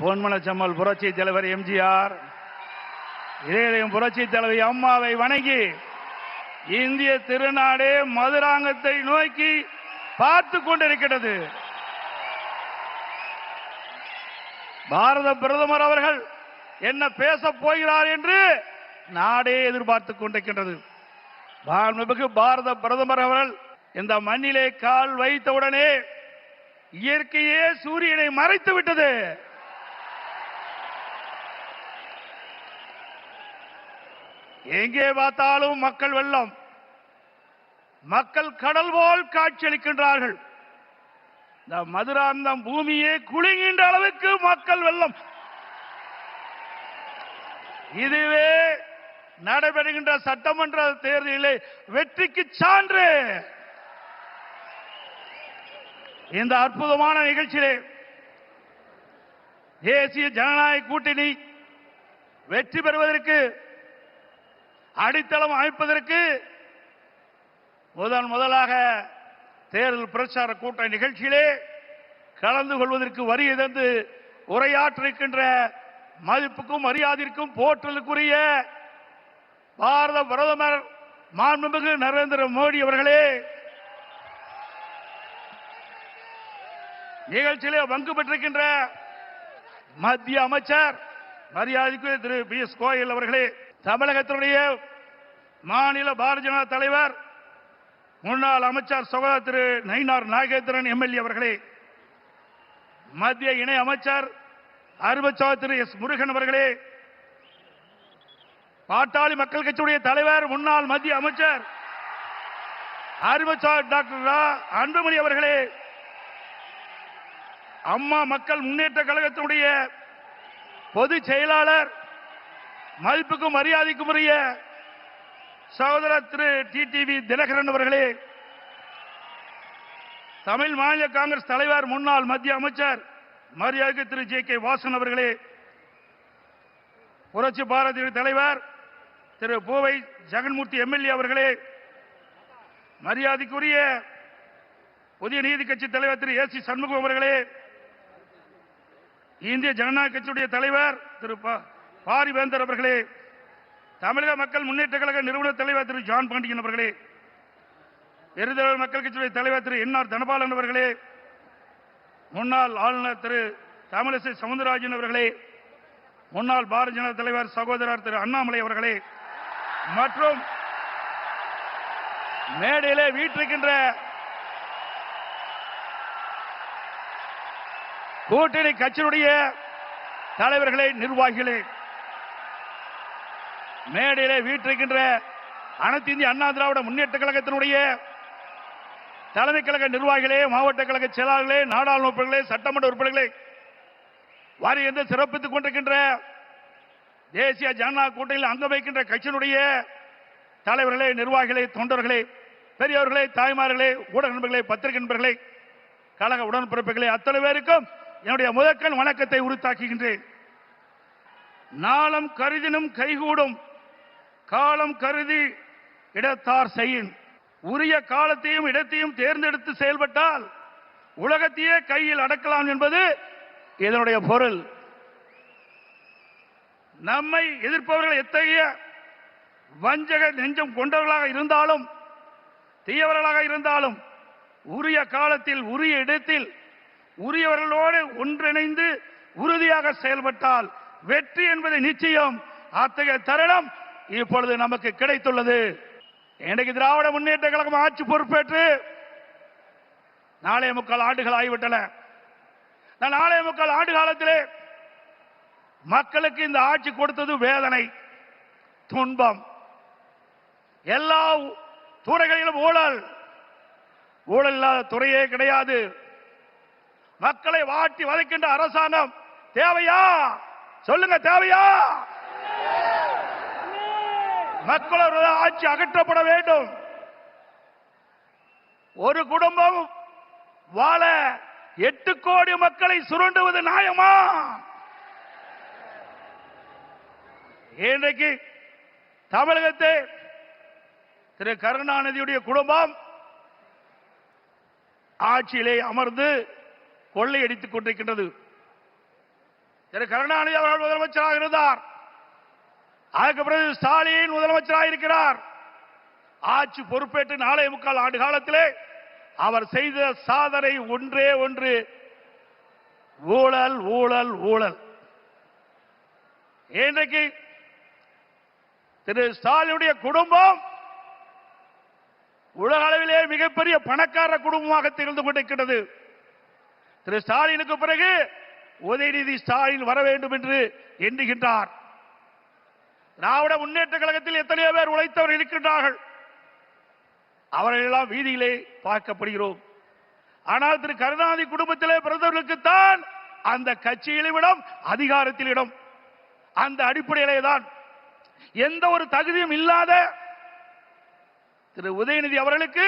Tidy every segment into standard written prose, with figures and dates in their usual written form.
பொன்மனச்செம்மல் புரட்சி தலைவர் எம்ஜிஆர், இதயம் புரட்சி தலைவி அம்மாவை வணங்கி இந்திய திருநாடு மதுராங்கத்தை நோக்கி பார்த்து கொண்டிருக்கிறது. பாரத பிரதமர் அவர்கள் என்ன பேச போகிறார் என்று நாடே எதிர்பார்த்துக் கொண்டிருக்கின்றது. பாரத பிரதமர் அவர்கள் இந்த மண்ணிலே கால் வைத்தவுடனே இயற்கையே சூரியனை மறைத்து விட்டது. எங்கே பார்த்தாலும் மக்கள் வெள்ளம், மக்கள் கடல் போல் காட்சியளிக்கின்றார்கள். இந்த மதுராந்தம் பூமியே குலுங்குகின்ற அளவுக்கு மக்கள் வெள்ளம். இதுவே நடைபெறுகின்ற சட்டமன்ற தேர்தலில் வெற்றிக்கு சான்று. இந்த அற்புதமான நிகழ்ச்சியிலே தேசிய ஜனநாயக கூட்டணி வெற்றி பெறுவதற்கு அடித்தளம் அமைப்பதற்கு முதலாக தேர்தல் பிரச்சார கூட்ட நிகழ்ச்சியிலே கலந்து கொள்வதற்கு வருகை தந்து உரையாற்றிருக்கின்ற மதிப்புக்கும் மரியாதைக்கும் போற்றலுக்குரிய பாரத பிரதமர் மாண்புமிகு நரேந்திர மோடி அவர்களே, நிகழ்ச்சியிலே பங்கு பெற்றிருக்கின்ற மத்திய அமைச்சர் மரியாதைக்குரிய திரு பியூஷ் கோயல் அவர்களே, தமிழகத்தினுடைய மாநில பாரதிய ஜனதா தலைவர் முன்னாள் அமைச்சர் சகோதரர் திரு நயினார் நாகேந்திரன் எம்எல்ஏ அவர்களே, மத்திய இணை அமைச்சர் அருமைச்சகோதரர் திரு எஸ் முருகன் அவர்களே, பாட்டாளி மக்கள் கட்சியுடைய தலைவர் முன்னாள் மத்திய அமைச்சர் அருமைச்சகோதரர் டாக்டர் அன்புமணி அவர்களே, அம்மா மக்கள் முன்னேற்ற கழகத்தினுடைய பொதுச் செயலாளர் மதிப்புக்கும் மரியாதைக்கும் உரிய சகோதரர் திரு டிடிவி தினகரன் அவர்களே, தமிழ் மாநில காங்கிரஸ் தலைவர் முன்னாள் மத்திய அமைச்சர் மரியாதைக்கு திரு ஜே கே வாசன் அவர்களே, புரட்சி பாரதிய தலைவர் திரு பூவை ஜெகன்மூர்த்தி எம்எல்ஏ அவர்களே, மரியாதைக்குரிய புதிய நீதி கட்சி தலைவர் திரு ஏ சி சண்முகம் அவர்களே, இந்திய ஜனநாயக கட்சியுடைய தலைவர் திரு பாரிவேந்தர் அவர்களே, தமிழக மக்கள் முன்னேற்ற கழக நிறுவன தலைவர் திரு ஜான் பாண்டியன் அவர்களே, எருதல் மக்கள் கட்சியுடைய தலைவர் திரு என் ஆர் தனபாலன் அவர்களே, முன்னாள் ஆளுநர் திரு தமிழிசை சவுந்தரராஜன் அவர்களே, முன்னாள் பாரதிய ஜனதா தலைவர் சகோதரர் திரு அண்ணாமலை அவர்களே, மற்றும் மேடையிலே வீற்றிருக்கின்ற கூட்டணி கட்சியினுடைய தலைவர்களே, நிர்வாகிகளே, மேடையிலே வீற்றிருக்கின்ற அனைத்து இந்திய அண்ணா திராவிட முன்னேற்ற கழகத்தினுடைய தலைமை கழக நிர்வாகிகளே, மாவட்ட கழக செயலாளர்களே, நாடாளுமன்ற உறுப்பினர்களே, சட்டமன்ற உறுப்பினர்களே, வாரி சிறப்பித்துக் கொண்டிருக்கின்ற தேசிய ஜனநாயக கூட்டணியில் அங்கம் வைக்கின்ற கட்சியினுடைய தலைவர்களே, நிர்வாகிகளே, தொண்டர்களே, பெரியவர்களே, தாய்மார்களே, ஊடக நண்பர்களே, பத்திரிகை நண்பர்களே, கழக உடன்பிறப்புகளே, அத்தனை பேருக்கும் என்னுடைய முதற்கண் வணக்கத்தை உரித்தாக்குகின்றேன். நாளம் கருதினும் கைகூடும், காலம் கருதி இடத்தார் செய்யின். உரிய காலத்தையும் இடத்தையும் தேர்ந்தெடுத்து செயல்பட்டால் உலகத்தையே கையில் அடக்கலாம் என்பது இதனுடைய பொருள். நம்மை எதிர்ப்பவர்கள் எத்தகைய வஞ்சக நெஞ்சம் கொண்டவர்களாக இருந்தாலும், தீயவர்களாக இருந்தாலும், உரிய காலத்தில் உரிய இடத்தில் உரியவர்களோடு ஒன்றிணைந்து உறுதியாக செயல்பட்டால் வெற்றி என்பது நிச்சயம். அத்தகைய தருணம் இப்பொழுது நமக்கு கிடைத்துள்ளது. இன்றைக்கு திராவிட முன்னேற்ற கழகம் ஆட்சி பொறுப்பேற்று 4.25 ஆண்டுகள் ஆகிவிட்டன. 4.25 ஆண்டு காலத்திலே மக்களுக்கு இந்த ஆட்சி கொடுத்தது வேதனை, துன்பம். எல்லா துறைகளிலும் ஊழல், ஊழல் இல்லாத துறையே கிடையாது. மக்களை வாட்டி வதைக்கின்ற அரசாங்கம் தேவையா? சொல்லுங்க, தேவையா? மக்களோட ஆட்சி அகற்றப்பட வேண்டும். ஒரு குடும்பம் வாழ 8 கோடி மக்களை சுரண்டுவது நியாயமா? இன்றைக்கு தமிழகத்தை திரு கருணாநிதியுடைய குடும்பம் ஆட்சியிலே அமர்ந்து கொள்ளையடித்துக் கொண்டிருக்கின்றது. திரு கருணாநிதி அவர்கள் முதலமைச்சராக இருந்தார். அதுக்கு பிறகு ஸ்டாலின் முதலமைச்சராக இருக்கிறார். ஆட்சி பொறுப்பேற்று 4.25 ஆண்டு காலத்திலே அவர் செய்த சாதனை ஒன்றே ஒன்று, ஊழல் ஊழல் ஊழல். இன்றைக்கு திரு ஸ்டாலினுடைய குடும்பம் உலக அளவிலே மிகப்பெரிய பணக்கார குடும்பமாக திகழ்ந்து கொண்டிருக்கிறது. திரு ஸ்டாலினுக்கு பிறகு உதயநிதி ஸ்டாலின் வர வேண்டும் என்று எண்ணுகின்றார். திராவிட முன்னேற்ற கழகத்தில் எத்தனையோ பேர் உழைத்தவர்கள் இருக்கின்றார்கள். அவர்கள் எல்லாம் வீதியிலே பார்க்கப்படுகிறோம். ஆனால் திரு கருணாநிதி குடும்பத்திலே பிறந்தவர்களுக்குத்தான் அந்த கட்சியிலும் இடம், அதிகாரத்தில் இடம். அந்த அடிப்படையிலே தான் எந்த ஒரு தகுதியும் இல்லாத திரு உதயநிதி அவர்களுக்கு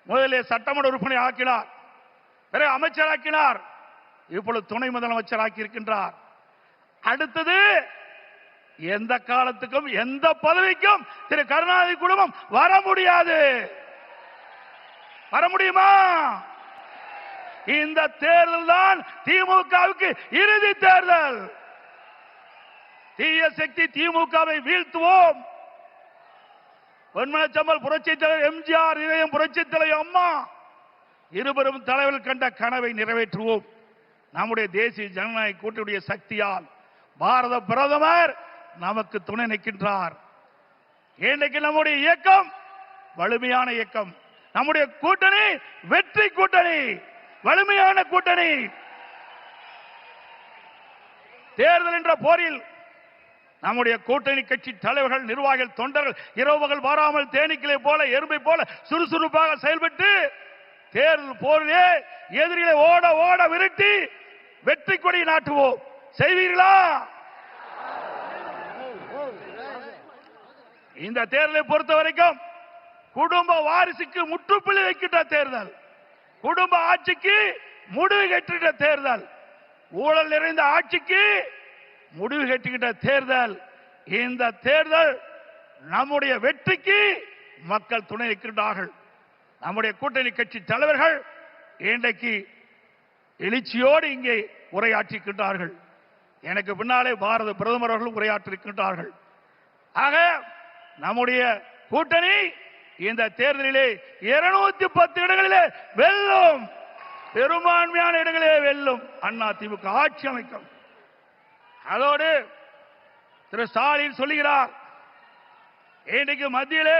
முதலில் சட்டமன்ற உறுப்பினர் ஆக்கினார், பிறகு அமைச்சராக்கினார், இப்பொழுது துணை முதலமைச்சராக்கி இருக்கின்றார். அடுத்தது எந்த காலத்துக்கும் எந்த பதவிக்கும் திரு கருணாநிதி குடும்பம் வர முடியாது. வர முடியுமா? இந்த தேர்தல் தான் திமுகவுக்கு இறுதி தேர்தல். தீய சக்தி திமுகவை வீழ்த்துவோம். பொன்மனச்சம்பல் புரட்சி தலைவர் எம்ஜிஆர், இதயம் புரட்சி தலைவர் அம்மா இருவரும் தலைவர்கள் கண்ட கனவை நிறைவேற்றுவோம். நம்முடைய தேசிய ஜனநாயக கூட்டணியுடைய சக்தியால் பாரத பிரதமர் நமக்கு துணை நிற்கின்றார். இன்றைக்கு நம்முடைய இயக்கம் வலிமையான இயக்கம். நம்முடைய கூட்டணி வெற்றி கூட்டணி, வலிமையான கூட்டணி. தேர்தல் என்ற போரில் நம்முடைய கூட்டணி கட்சி தலைவர்கள், நிர்வாகிகள், தொண்டர்கள் இரவுகள் பாராமல் தேனீக்களை போல, எறும்பை போல சுறுசுறுப்பாக செயல்பட்டு தேர்தல் போரிலே எதிரிகளை ஓட ஓட விரட்டி வெற்றி கொடி நாட்டுவோம். செய்வீர்களா? இந்த தேர்தலை பொறுத்த வரைக்கும் குடும்ப வாரிசுக்கு முற்றுப்புள்ளி வைக்கின்ற தேர்தல், குடும்ப ஆட்சிக்கு முடிவு கட்டுகின்ற தேர்தல், ஊழல் நிறைந்த ஆட்சிக்கு முடிவு கட்டுகின்ற தேர்தல். இந்த தேர்தல் நம்முடைய வெற்றிக்கு மக்கள் துணை நிற்கின்றார்கள். நம்முடைய கூட்டணி கட்சி தலைவர்கள் இன்றைக்கு எழுச்சியோடு இங்கே உரையாற்றிருக்கின்றார்கள். எனக்கு பின்னாலே பாரத பிரதமர் அவர்களும் உரையாற்றிருக்கின்றார்கள். ஆக நம்முடைய கூட்டணி இந்த தேர்தலிலே 210 இடங்களிலே வெல்லும், பெரும்பான்மையான இடங்களிலே வெல்லும். அண்ணா திமுக ஆட்சி அமைக்கும். அதோடு திரு ஸ்டாலின் சொல்லுகிறார், இன்றைக்கு மத்தியிலே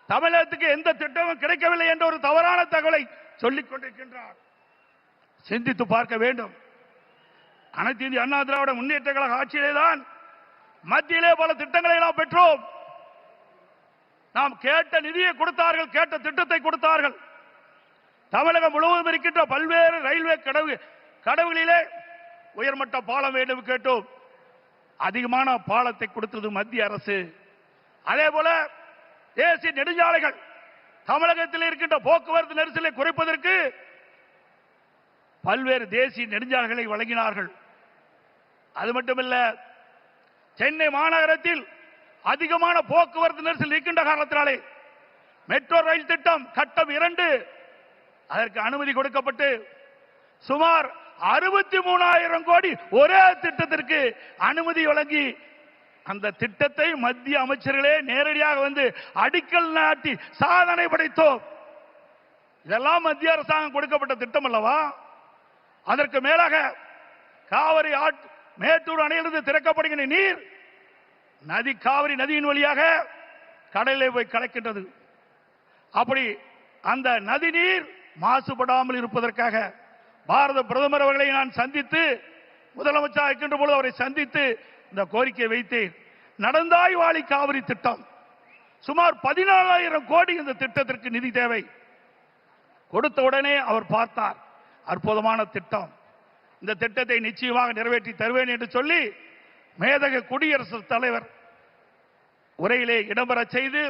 தமிழகத்துக்கு எந்த திட்டமும் கிடைக்கவில்லை என்ற ஒரு தவறான தகவலை சொல்லிக் கொண்டிருக்கின்றார். சிந்தித்து பார்க்க வேண்டும். அனைத்து இந்திய அண்ணா திராவிட முன்னேற்ற கழக ஆட்சியிலே தான் மத்தியிலே பல திட்டங்களை நாம் பெற்றோம். நாம் கேட்ட நிதியை கொடுத்தார்கள், கேட்ட திட்டத்தை கொடுத்தார்கள். தமிழகம் முழுவதும் இருக்கின்ற பல்வேறு ரயில்வே கடவுகளிலே உயர்மட்ட பாலம் வேண்டும் கேட்டோம். அதிகமான பாலத்தை கொடுத்தது மத்திய அரசு. அதே போல தேசிய நெடுஞ்சாலைகள், தமிழகத்தில் இருக்கின்ற போக்குவரத்து நெரிசலை குறைப்பதற்கு பல்வேறு தேசிய நெடுஞ்சாலைகளை வழங்கினார்கள். அது மட்டுமல்ல, சென்னை மாநகரத்தில் அதிகமான போக்குவரத்து நெரிசல் இருக்கின்ற காரணத்தினாலே மெட்ரோ ரயில் திட்டம் கட்டம் 2 அதற்கு அனுமதி கொடுக்கப்பட்டு சுமார் 63,000 கோடி ஒரே திட்டத்திற்கு அனுமதி வழங்கி அந்த திட்டத்தை மத்திய அமைச்சர்களே நேரடியாக வந்து அடிக்கல் நாட்டி சாதனை படைத்தோம். இதெல்லாம் மத்திய அரசாங்கம் கொடுக்கப்பட்ட திட்டம் அல்லவா? அதற்கு மேலாக காவிரி மேட்டூர் அணையிலிருந்து திறக்கப்படுகின்ற நீர் நதி, காவிரி நதியின் வழியாக கடலிலே போய் கலக்கின்றது. அப்படி அந்த நதி நீர் மாசுபடாமல் இருப்பதற்காக பாரத பிரதமர் அவர்களை நான் சந்தித்து, முதலமைச்சர் இருக்கின்ற பொழுது அவரை சந்தித்து இந்த கோரிக்கை வைத்தேன். நடந்தாய் வாழி காவிரி திட்டம் சுமார் 14,000 கோடி இந்த திட்டத்திற்கு நிதி தேவை. கொடுத்த உடனே அவர் பார்த்தார், அற்புதமான திட்டம், இந்த திட்டத்தை நிச்சயமாக நிறைவேற்றி தருவேன் என்று சொல்லி மேதக குடியரசுத் தலைவர் உரையிலே இடம்பெற செய்து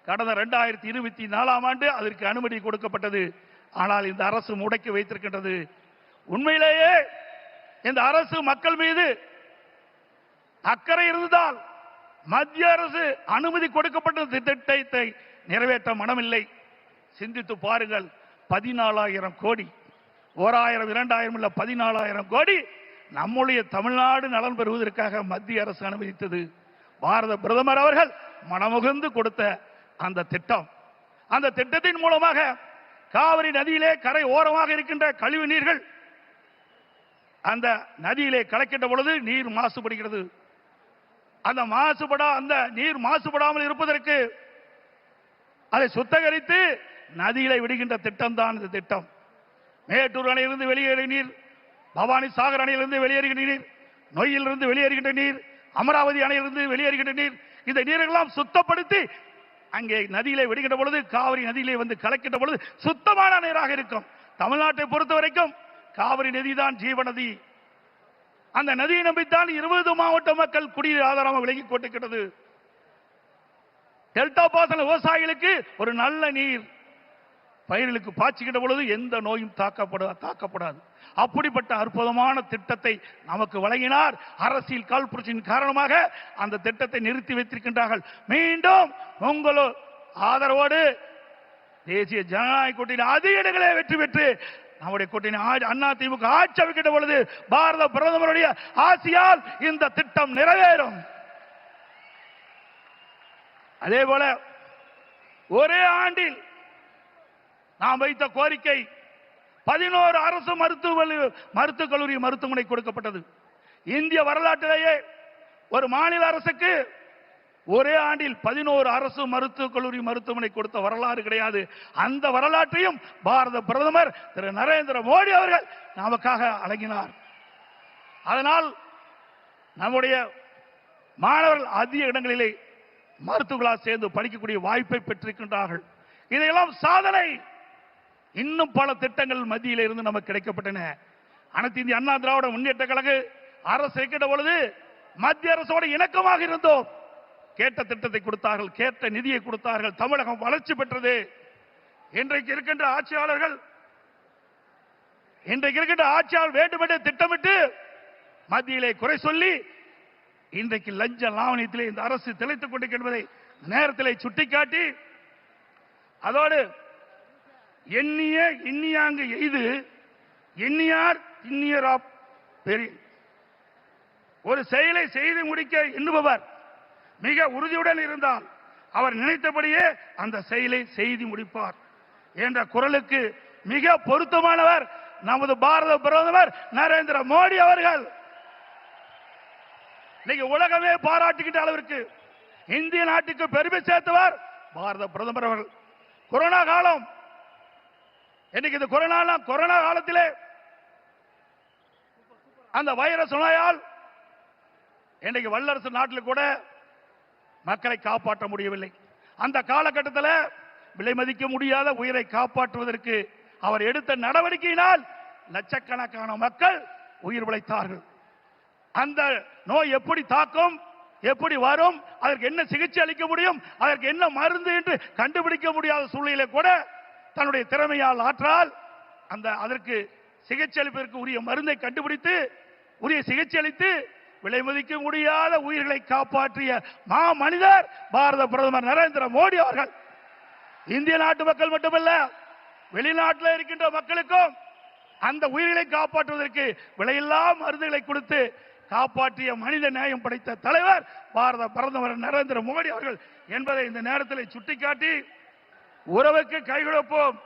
கடந்த 2024 ஆண்டு அதற்கு அனுமதி கொடுக்கப்பட்டது. ஆனால் இந்த அரசு முடக்கி வைத்திருக்கின்றது. உண்மையிலேயே இந்த அரசு மக்கள் மீது அக்கறை இருந்தால் மத்திய அரசு அனுமதி கொடுக்கப்பட்ட திட்டத்தை நிறைவேற்ற மனமில்லை. சிந்தித்து பாருங்கள், 14,000 கோடி 1000 2000 இல்ல 14,000 கோடி நம்முடைய தமிழ்நாடு நலன் பெறுவதற்காக மத்திய அரசு அனுமதித்தது. பாரத பிரதமர் அவர்கள் மனமுகந்து கொடுத்த அந்த திட்டம், அந்த திட்டத்தின் மூலமாக காவிரி நதியிலே கரை ஓரமாக இருக்கின்ற கழிவு நீர்கள் அந்த நதியிலே கலக்கின்ற பொழுது நீர் மாசுபடுகிறது. அந்த நீர் மாசுபடாமல் இருப்பதற்கு அதை சுத்தகரித்து நதியிலே விடுகின்ற திட்டம் தான் இந்த திட்டம். மேட்டூர் அணையிலிருந்து வெளியேறிய நீர், பவானி சாகர் அணையிலிருந்து வெளியேறுகின்ற நீர், நொய்யிலிருந்து வெளியேறுகின்ற நீர், அமராவதி அணையிலிருந்து வெளியேறுகின்ற நீர், இந்த நீரெல்லாம் சுத்தப்படுத்தி அங்கே நதியிலே விடுகின்ற பொழுது காவிரி நதியிலே வந்து கலக்கின்ற பொழுது சுத்தமான நீராக இருக்கும். தமிழ்நாட்டை பொறுத்த வரைக்கும் காவிரி நதி தான் ஜீவநதி. அந்த நதியை நம்பித்தான் 20 மாவட்ட மக்கள் குடிநீர் ஆதாரமாக விலகி கொண்டிருக்கிறது. டெல்டா பாசன விவசாயிகளுக்கு ஒரு நல்ல நீர் பயிர்களுக்கு பாய்ச்சுகின்ற பொழுது எந்த நோயும் தாக்கப்படாது. அப்படிப்பட்ட அற்புதமான திட்டத்தை நமக்கு வழங்கினார். அரசியல் காழ்ப்புணர்ச்சியின் காரணமாக அந்த திட்டத்தை நிறுத்தி வைத்திருக்கின்றார்கள். மீண்டும் உங்களோ ஆதரவோடு தேசிய ஜனநாயக கூட்டணி அதிக இடங்களே வெற்றி பெற்று நம்முடைய கூட்டணி அதிமுக ஆட்சி அமைக்கின்ற பொழுது பாரத பிரதமருடைய ஆசியால் இந்த திட்டம் நிறைவேறும். அதே போல ஒரே ஆண்டில் நாம் வைத்த கோரிக்கை 11 அரசு மருத்துவக் கல்லூரி மருத்துவமனை கொடுக்கப்பட்டது. இந்திய வரலாற்றிலேயே ஒரு மாநில அரசுக்கு ஒரே ஆண்டில் 11 அரசு மருத்துவக் கல்லூரி மருத்துவமனை கொடுத்த வரலாறு கிடையாது. அந்த வரலாற்றையும் பாரத பிரதமர் திரு நரேந்திர மோடி அவர்கள் நமக்காக வழங்கினார். அதனால் நம்முடைய மாணவர்கள் அதிக இடங்களிலே மருத்துவர்களாக சேர்ந்து படிக்கக்கூடிய வாய்ப்பை பெற்றிருக்கின்றார்கள். இதையெல்லாம் சாதனை. இன்னும் பல திட்டங்கள் மத்தியில் இருந்து நமக்கு கிடைக்கப்பட்டன. அனைத்து இந்திய அண்ணா திராவிட முன்னேற்ற கழக அரசு இருக்கின்ற பொழுது மத்திய அரசோடு இணக்கமாக இருந்தோம். கேட்ட திட்டத்தை கொடுத்தார்கள், கேட்ட நிதியை கொடுத்தார்கள். தமிழகம் வளர்ச்சி பெற்றது. இன்றைக்கு இருக்கின்ற ஆட்சியாளர்கள் வேண்டுமென்றே திட்டமிட்டு மத்தியிலே குறை சொல்லி இன்றைக்கு லஞ்ச லாவணியத்திலே இந்த அரசு திளைத்துக் கொண்டிருக்கின்றதை நேரத்திலே சுட்டிக்காட்டி அதோடு எண்ணிய இன்னியாங்கு எய்து எண்ணியார் இன்னியராப் பெரிய ஒரு செயலை செய்து முடிக்க எண்ணுபவர் மிக உறுதியுடன் இருந்தால் அவர் நினைத்தபடியே அந்த செயலை செய்து முடிப்பார் என்ற குரலுக்கு மிக பொருத்தமானவர் நமது பாரத பிரதமர் நரேந்திர மோடி அவர்கள். இன்னைக்கு உலகமே பாராட்டுகின்ற அளவிற்கு இந்திய நாட்டுக்கு பெருமை சேர்த்தவர் பாரத பிரதமர் அவர்கள். கொரோனா காலம், இன்னைக்கு இந்த கொரோனா காலத்திலே அந்த வைரஸ் நோயால் இன்னைக்கு வல்லரசு நாட்டில் கூட மக்களை காப்பாற்ற முடியவில்லை. அந்த காலகட்டத்தில் விலை மதிக்க முடியாத உயிரை காப்பாற்றுவதற்கு அவர் எடுத்த நடவடிக்கையினால் லட்சக்கணக்கான மக்கள் உயிர் பிழைத்தார்கள். அந்த நோய் எப்படி தாக்கும், எப்படி வரும், அதற்கு என்ன சிகிச்சை அளிக்க முடியும், அதற்கு என்ன மருந்து என்று கண்டுபிடிக்க முடியாத சூழ்நிலை கூட தன்னுடைய திறமையால் ஆற்றால் அதற்கு சிகிச்சை அளிப்பதற்கு உரிய மருந்தை கண்டுபிடித்து உரிய சிகிச்சை அளித்து விலை மதிக்க முடியாத உயிர்களை காப்பாற்றிய மா மனிதர் பாரத பிரதமர் நரேந்திர மோடி அவர்கள். இந்திய நாட்டு மக்கள் மட்டுமல்ல, வெளிநாட்டில் இருக்கின்ற மக்களுக்கும் அந்த உயிர்களை காப்பாற்றுவதற்கு விலையில்லா மருந்துகளை கொடுத்து காப்பாற்றிய மனித நேயம் படைத்த தலைவர் பாரத பிரதமர் நரேந்திர மோடி அவர்கள் என்பதை இந்த நேரத்தில் சுட்டிக்காட்டி, உறவுக்கு கை கொடுப்போம்,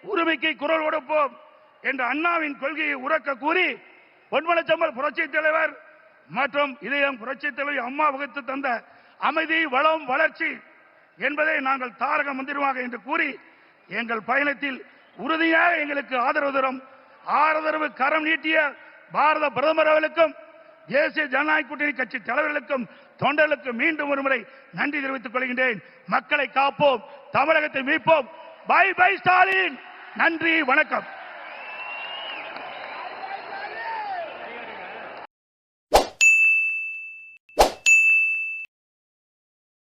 உரிமைக்கு குரல் கொடுப்போம் என்ற அண்ணாவின் கொள்கையை உறக்க கூறி பொன்மனச்செம்மல் புரட்சி தலைவர் மற்றும் இதயம் புரட்சி தலைவர் அம்மா வகுத்து தந்த அமைதி, வளம், வளர்ச்சி என்பதை நாங்கள் தாரக மந்திரமாக என்று கூறி எங்கள் பயணத்தில் உறுதியாக எங்களுக்கு ஆதரவு கரம் நீட்டிய பாரத பிரதமர் அவர்களுக்கும் தேசிய ஜனநாயக கூட்டணி கட்சி தலைவர்களுக்கும் தொண்டர்களுக்கும் மீண்டும் ஒருமுறை நன்றி தெரிவித்துக் கொள்கின்றேன். மக்களை காப்போம், தமிழகத்தை மீட்போம். By by Stalin. நன்றி, வணக்கம்.